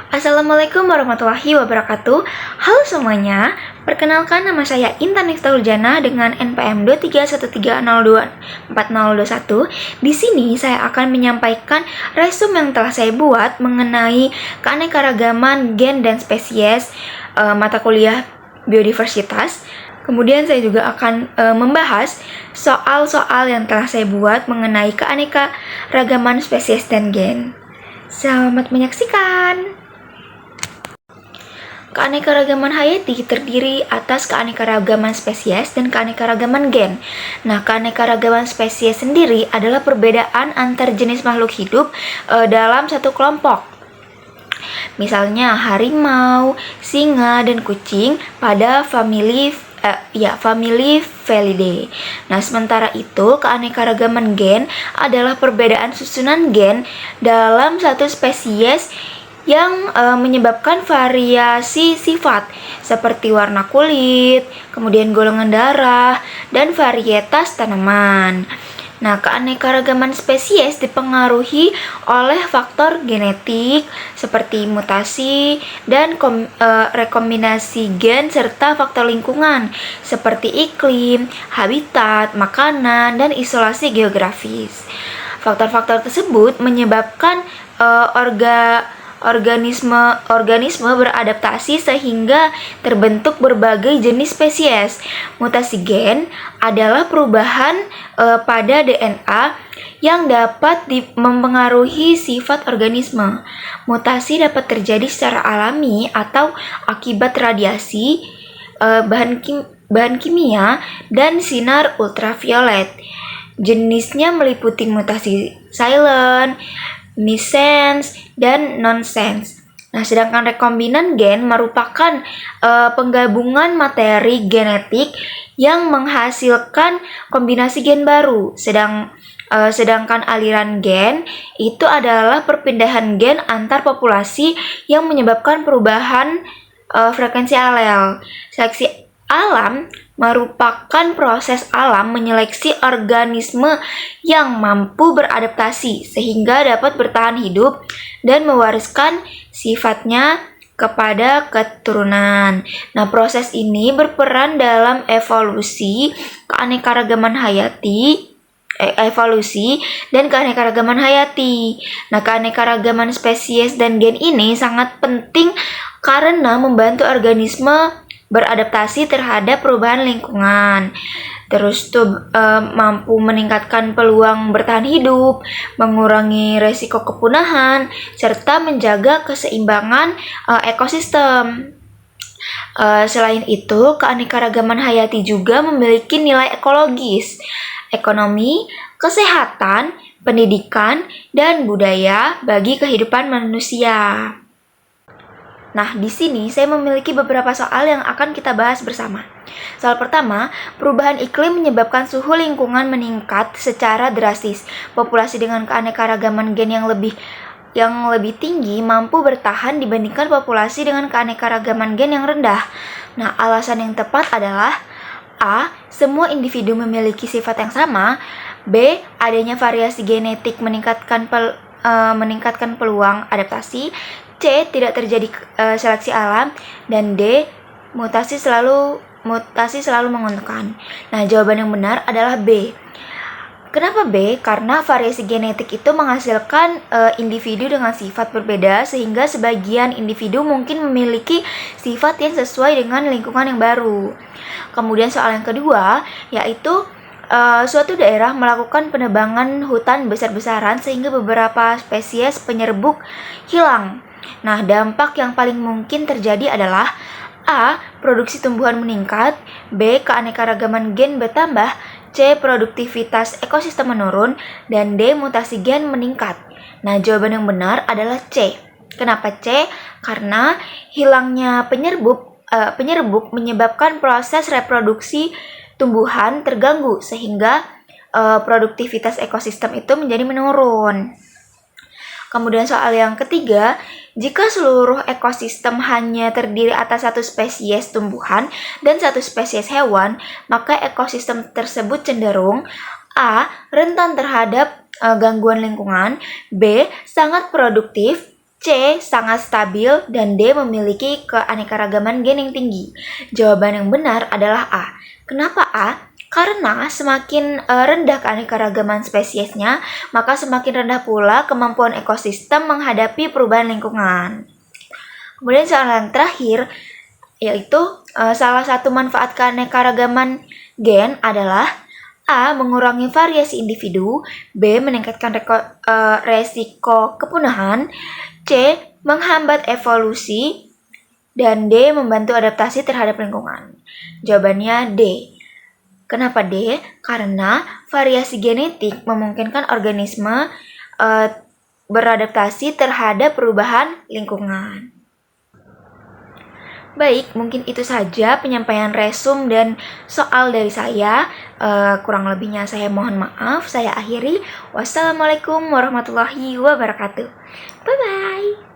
Assalamualaikum warahmatullahi wabarakatuh. Halo semuanya, perkenalkan nama saya Intan Niftahuljana dengan NPM 231302401. Di sini saya akan menyampaikan resume yang telah saya buat mengenai keanekaragaman gen dan spesies mata kuliah biodiversitas. Kemudian saya juga akan membahas soal-soal yang telah saya buat mengenai keanekaragaman spesies dan gen. Selamat menyaksikan. Keanekaragaman hayati terdiri atas keanekaragaman spesies dan keanekaragaman gen. Nah, keanekaragaman spesies sendiri adalah perbedaan antar jenis makhluk hidup dalam satu kelompok. Misalnya harimau, singa, dan kucing pada famili Felidae. Nah, sementara itu keanekaragaman gen adalah perbedaan susunan gen dalam satu spesies yang menyebabkan variasi sifat seperti warna kulit, kemudian golongan darah, dan varietas tanaman. Nah, keanekaragaman spesies dipengaruhi oleh faktor genetik seperti mutasi dan rekombinasi gen serta faktor lingkungan seperti iklim, habitat, makanan, dan isolasi geografis. Faktor-faktor tersebut menyebabkan organisme beradaptasi sehingga terbentuk berbagai jenis spesies. Mutasi gen adalah perubahan pada DNA yang dapat mempengaruhi sifat organisme. Mutasi dapat terjadi secara alami atau akibat radiasi, bahan kimia, dan sinar ultraviolet. Jenisnya meliputi mutasi silent, missense, dan nonsense. Nah, sedangkan rekombinan gen merupakan penggabungan materi genetik yang menghasilkan kombinasi gen baru. Sedangkan aliran gen itu adalah perpindahan gen antar populasi yang menyebabkan perubahan frekuensi alel. Seleksi alam merupakan proses alam menyeleksi organisme yang mampu beradaptasi sehingga dapat bertahan hidup dan mewariskan sifatnya kepada keturunan. Nah, proses ini berperan dalam evolusi dan keanekaragaman hayati. Nah, keanekaragaman spesies dan gen ini sangat penting karena membantu organisme beradaptasi terhadap perubahan lingkungan. Terus mampu meningkatkan peluang bertahan hidup, mengurangi resiko kepunahan, serta menjaga keseimbangan ekosistem. Selain itu, keanekaragaman hayati juga memiliki nilai ekologis, ekonomi, kesehatan, pendidikan, dan budaya bagi kehidupan manusia. Nah, di sini saya memiliki beberapa soal yang akan kita bahas bersama. Soal pertama, perubahan iklim menyebabkan suhu lingkungan meningkat secara drastis. Populasi dengan keanekaragaman gen yang lebih tinggi mampu bertahan dibandingkan populasi dengan keanekaragaman gen yang rendah. Nah, alasan yang tepat adalah A. Semua individu memiliki sifat yang sama. B. Adanya variasi genetik meningkatkan peluang adaptasi. C. Tidak terjadi seleksi alam. Dan D. Mutasi selalu menguntungkan. Nah, jawaban yang benar adalah B. Kenapa B? Karena variasi genetik itu menghasilkan individu dengan sifat berbeda sehingga sebagian individu mungkin memiliki sifat yang sesuai dengan lingkungan yang baru. Kemudian soal yang kedua, yaitu suatu daerah melakukan penebangan hutan besar-besaran sehingga beberapa spesies penyerbuk hilang. Nah, dampak yang paling mungkin terjadi adalah A. Produksi tumbuhan meningkat. B. Keanekaragaman gen bertambah. C. Produktivitas ekosistem menurun. Dan D. Mutasi gen meningkat. Nah, jawaban yang benar adalah C. Kenapa C? Karena hilangnya penyerbuk menyebabkan proses reproduksi tumbuhan terganggu sehingga produktivitas ekosistem itu menjadi menurun. Kemudian soal yang ketiga, jika seluruh ekosistem hanya terdiri atas satu spesies tumbuhan dan satu spesies hewan, maka ekosistem tersebut cenderung A. rentan terhadap gangguan lingkungan, B. sangat produktif, C. Sangat stabil, dan D. Memiliki keanekaragaman gen yang tinggi. Jawaban yang benar adalah A. Kenapa A? Karena semakin rendah keanekaragaman spesiesnya, maka semakin rendah pula kemampuan ekosistem menghadapi perubahan lingkungan. Kemudian soal yang terakhir, yaitu salah satu manfaat keanekaragaman gen adalah A. Mengurangi variasi individu, B. Meningkatkan resiko kepunahan, C. Menghambat evolusi, dan D. Membantu adaptasi terhadap lingkungan. Jawabannya D. Kenapa D? Karena variasi genetik memungkinkan organisme beradaptasi terhadap perubahan lingkungan. Baik, mungkin itu saja penyampaian resum dan soal dari saya. Kurang lebihnya saya mohon maaf. Saya akhiri. Wassalamualaikum warahmatullahi wabarakatuh. Bye-bye.